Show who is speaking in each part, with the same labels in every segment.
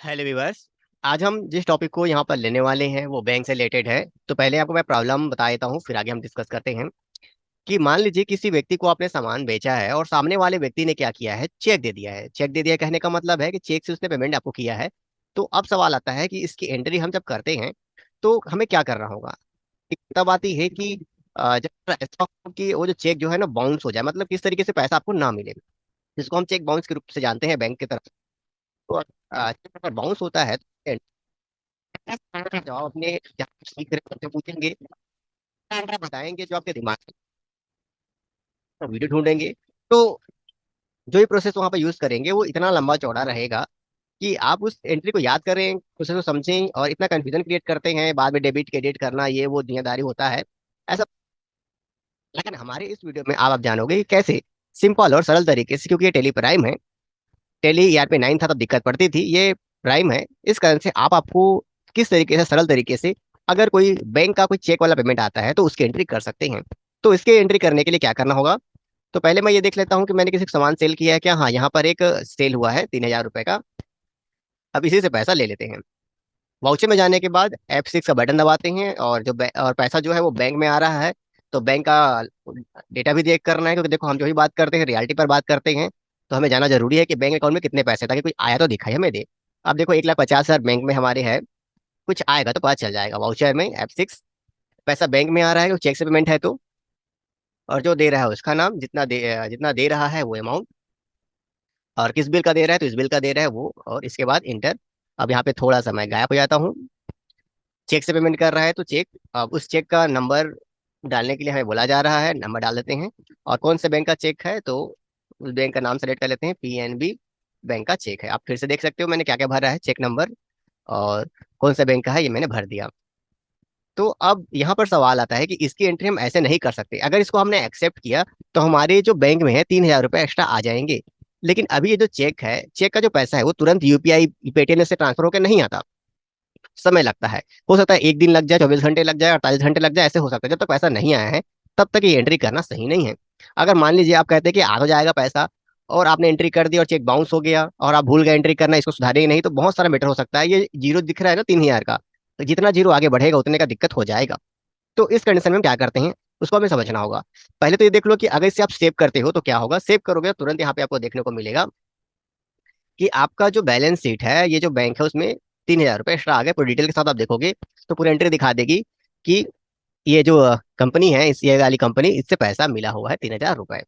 Speaker 1: Hello viewers. आज हम जिस टॉपिक को यहाँ पर लेने वाले हैं वो बैंक से रिलेटेड है। तो पहले आपको मैं प्रॉब्लम बता देता हूँ, फिर आगे हम डिस्कस करते हैं। कि मान लीजिए किसी व्यक्ति को आपने सामान बेचा है और सामने वाले व्यक्ति ने क्या किया है, चेक दे दिया है। चेक दे दिया कहने का मतलब है कि चेक से उसने पेमेंट आपको किया है। तो अब सवाल आता है कि इसकी एंट्री हम जब करते हैं तो हमें क्या करना होगा। एक तब आती है कि जब ऐसा हो कि वो जो चेक जो है ना बाउंस हो जाए, मतलब किस तरीके से पैसा आपको ना मिले, जिसको हम चेक बाउंस के रूप से जानते हैं बैंक की तरफ। तो अगर बाउंस होता है तो जवाब अपने जहाँ सीख रहे बच्चे पूछेंगे, बताएंगे जो आपके दिमाग में, वीडियो ढूंढेंगे। तो जो ये प्रोसेस वहां पर यूज करेंगे वो इतना लंबा चौड़ा रहेगा कि आप उस एंट्री को याद करें, प्रोसेस को समझें, और इतना कंफ्यूजन क्रिएट करते हैं बाद में डेबिट क्रेडिट करना, ये वो दुनियादारी होता है ऐसा। लेकिन हमारे इस वीडियो में आप जानोगे कि कैसे सिंपल और सरल तरीके से, क्योंकि ये टेली प्राइम है। टेली ERP 9 था तब दिक्कत पड़ती थी, ये प्राइम है। इस कारण से आपको किस तरीके से, सरल तरीके से, अगर कोई बैंक का कोई चेक वाला पेमेंट आता है तो उसकी एंट्री कर सकते हैं। तो इसके एंट्री करने के लिए क्या करना होगा। तो पहले मैं ये देख लेता हूँ कि मैंने किसी को सामान सेल किया है क्या। हाँ, यहाँ पर एक सेल हुआ है 3,000 रुपए का। अब इसी से पैसा ले लेते हैं। वाउचर में जाने के बाद F6 का बटन दबाते हैं, और और पैसा जो है वो बैंक में आ रहा है। तो बैंक का डेटा भी चेक करना है, क्योंकि देखो हम जो भी बात करते हैं रियलिटी पर बात करते हैं। तो हमें जाना जरूरी है कि बैंक अकाउंट में कितने पैसे, ताकि कोई आया तो दिखाई हमें दे। अब देखो 1,50,000 बैंक में हमारे है, कुछ आएगा तो पता चल जाएगा। वाउचर में F6 पैसा बैंक में आ रहा है, चेक से पेमेंट है तो। और जो दे रहा है उसका नाम, जितना दे रहा है वो अमाउंट, और किस बिल का दे रहा है तो इस बिल का दे रहा है वो, और इसके बाद इंटर। अब यहाँ पे थोड़ा सा मैं गायब हो जाता हूँ। चेक से पेमेंट कर रहा है तो चेक, अब उस चेक का नंबर डालने के लिए हमें बोला जा रहा है, नंबर डाल देते हैं। और कौन से बैंक का चेक है तो उस बैंक का नाम सेलेक्ट कर लेते हैं, PNB बैंक का चेक है। आप फिर से देख सकते हो मैंने क्या क्या भरा है, चेक नंबर और कौन सा बैंक का है ये मैंने भर दिया। तो अब यहाँ पर सवाल आता है कि इसकी एंट्री हम ऐसे नहीं कर सकते। अगर इसको हमने एक्सेप्ट किया तो हमारे जो बैंक में है 3,000 रुपये एक्स्ट्रा आ जाएंगे। लेकिन अभी ये जो चेक है, चेक का जो पैसा है वो तुरंत UPI पेटीएम से ट्रांसफर होकर नहीं आता, समय लगता है। हो सकता है एक दिन लग जाए, 24 घंटे लग जाए, 48 घंटे लग जाए, ऐसे हो सकता है। जब तक पैसा नहीं आया है तब तक ये एंट्री करना सही नहीं है। अगर मान लीजिए आप कहते हैं कि आ तो जाएगा पैसा, और आपने एंट्री कर दी और चेक बाउंस हो गया और आप भूल गए एंट्री करना, इसको सुधारेंगे नहीं तो बहुत सारा मैटर हो सकता है। ये जीरो दिख रहा है ना 3,000 का, तो जितना जीरो आगे बढ़ेगा उतने का दिक्कत हो जाएगा। तो इस कंडीशन में हम क्या करते हैं उसको हमें समझना होगा। पहले तो ये देख लो कि अगर इसे आप सेव करते हो तो क्या होगा। सेव करोगे तो तुरंत यहाँ पे आपको देखने को मिलेगा कि आपका जो बैलेंस शीट है, ये जो बैंक है उसमें 3,000 रुपये एक्स्ट्रा आ गए। पूरी डिटेल के साथ आप देखोगे तो पूरी एंट्री दिखा देगी कि ये जो कंपनी है, इस ये वाली कंपनी, इससे पैसा मिला हुआ है 3,000 रुपये।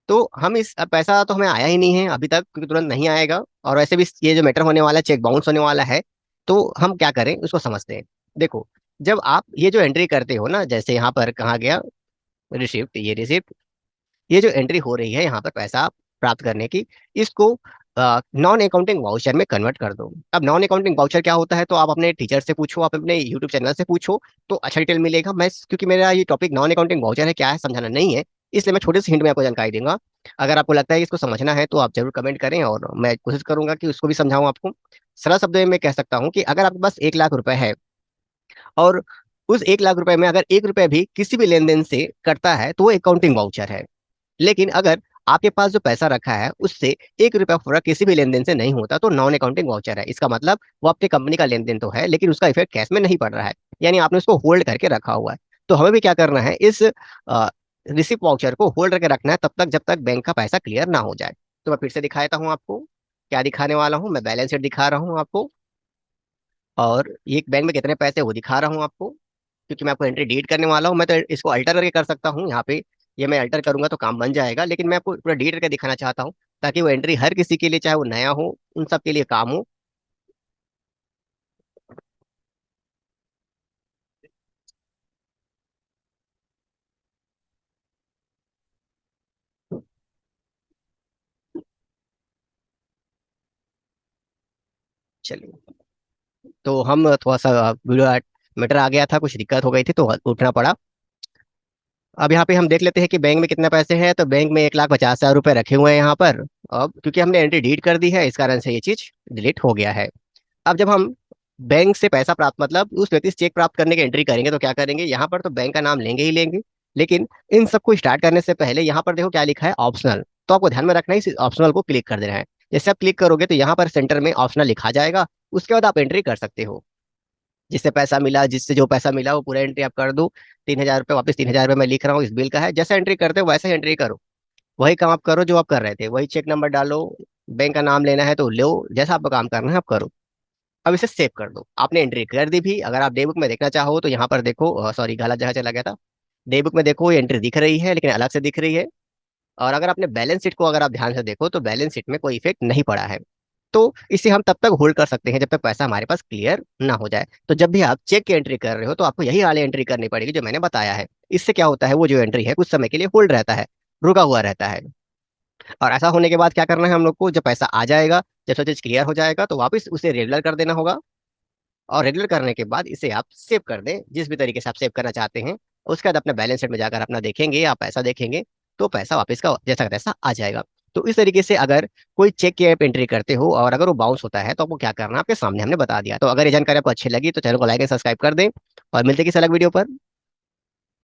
Speaker 1: तो हम इस अब पैसा तो हमें आया ही नहीं है अभी तक, क्योंकि तुरंत नहीं आएगा। और वैसे भी ये जो मैटर होने वाला है, चेक बाउंस होने वाला है। तो हम क्या करें उसको समझते हैं। देखो, जब आप ये जो एंट्री करते हो ना, जैसे यहाँ पर कहा गया रिसिप्ट, ये रिसिप्ट, ये जो एंट्री हो रही है यहाँ पर पैसा प्राप्त करने की, इसको नॉन अकाउंटिंग वाउचर में कन्वर्ट कर दो। अब नॉन अकाउंटिंग वाउचर क्या होता है तो आप अपने टीचर से पूछो, आप अपने यूट्यूब चैनल से पूछो, तो अच्छा डिटेल मिलेगा। मैं क्योंकि मेरा ये टॉपिक नॉन अकाउंटिंग वाउचर है क्या है समझाना नहीं है, इसलिए मैं छोटे से हिंट में आपको जानकारी दूंगा। अगर आपको लगता है कि इसको समझना है तो आप जरूर कमेंट करें, और मैं कोशिश करूंगा कि उसको भी समझाऊं आपको। सरल शब्दों में मैं कह सकता हूँ कि अगर आपके पास 1,00,000 रुपए है, और उस 1,00,000 रुपए में अगर 1 रुपए भी किसी भी लेन देन से कटता है तो वो अकाउंटिंग वाउचर है। लेकिन अगर आपके पास जो पैसा रखा है उससे 1 रुपया फर्क किसी भी लेन देन से नहीं होता तो नॉन अकाउंटिंग वाउचर है। इसका मतलब वो आपकी कंपनी का लेन देन तो है, लेकिन उसका इफेक्ट कैश में नहीं पड़ रहा है, यानी आपने उसको होल्ड करके रखा हुआ है। तो हमें भी क्या करना है, इस रिसिप्ट वाउचर को होल्ड करके रखना है तब तक जब तक बैंक का पैसा क्लियर ना हो जाए। तो मैं फिर से दिखा देता हूँ आपको क्या दिखाने वाला हूँ। मैं बैलेंस शीट दिखा रहा हूँ आपको, और ये बैंक में कितने पैसे वो दिखा रहा हूँ आपको। क्योंकि मैं आपको एंट्री डिलीट करने वाला हूँ, मैं तो इसको अल्टर करके कर सकता हूँ यहाँ पे। ये मैं अल्टर करूंगा तो काम बन जाएगा, लेकिन मैं आपको पूरा डिलीट करके दिखाना चाहता हूँ ताकि वो एंट्री हर किसी के लिए, चाहे वो नया हो, उन सब के लिए काम हो। चलिए, तो हम थोड़ा सा वीडियो मीटर आ गया था, कुछ दिक्कत हो गई थी तो उठना पड़ा। अब यहाँ पे हम देख लेते हैं कि बैंक में कितने पैसे हैं। तो बैंक में 1,50,000 रुपये रखे हुए हैं यहाँ पर। अब क्योंकि हमने एंट्री डिलीट कर दी है इस कारण से ये चीज डिलीट हो गया है। अब जब हम बैंक से पैसा प्राप्त, मतलब उस व्यक्ति से चेक प्राप्त करने की एंट्री करेंगे तो क्या करेंगे, यहाँ पर तो बैंक का नाम लेंगे ही लेंगे। लेकिन इन सबको स्टार्ट करने से पहले यहाँ पर देखो क्या लिखा है, ऑप्शनल। तो आपको ध्यान में रखना है, इस ऑप्शनल को क्लिक कर देना है। जैसे आप क्लिक करोगे तो यहाँ पर सेंटर में ऑप्शनल लिखा जाएगा, उसके बाद आप एंट्री कर सकते हो। जिससे पैसा मिला, जिससे जो पैसा मिला वो पूरा एंट्री आप कर दो। 3,000 रुपये, वापस 3,000 रुपये मैं लिख रहा हूँ, इस बिल का है। जैसा एंट्री करते हो वैसा ही एंट्री करो। वही काम आप करो जो आप कर रहे थे, वही चेक नंबर डालो, बैंक का नाम लेना है तो लो, जैसा आपको काम करना है आप करो। अब इसे सेव कर दो। आपने एंट्री कर दी भी। अगर आप डे बुक में देखना चाहो तो यहाँ पर देखो, सॉरी गलत जगह चला गया था। डे बुक में देखो ये एंट्री दिख रही है, लेकिन अलग से दिख रही है। और अगर आपने बैलेंस शीट को अगर आप ध्यान से देखो तो बैलेंस शीट में कोई इफेक्ट नहीं पड़ा है। तो इसे हम तब तक होल्ड कर सकते हैं जब तक पैसा हमारे पास क्लियर ना हो जाए। तो जब भी आप चेक की एंट्री कर रहे हो तो आपको यही वाली एंट्री करनी पड़ेगी जो मैंने बताया है। इससे क्या होता है, वो जो एंट्री है कुछ समय के लिए होल्ड रहता है, रुका हुआ रहता है। और ऐसा होने के बाद क्या करना है हम लोग को, जब पैसा आ जाएगा, जब सब चीज क्लियर हो जाएगा, तो वापस उसे रेगुलर कर देना होगा। और रेगुलर करने के बाद इसे आप सेव कर दें जिस भी तरीके से आप सेव करना चाहते हैं। उसके बाद अपने बैलेंस शीट में जाकर अपना देखेंगे, आप पैसा देखेंगे, तो पैसा वापस का जैसा का तैसा आ जाएगा। तो इस तरीके से अगर कोई चेक की आप एंट्री करते हो और अगर वो बाउंस होता है तो आपको क्या करना है आपके सामने हमने बता दिया। तो अगर ये जानकारी आपको अच्छी लगी तो चैनल को लाइक एंड सब्सक्राइब कर दें, और मिलते हैं किसी अलग वीडियो पर।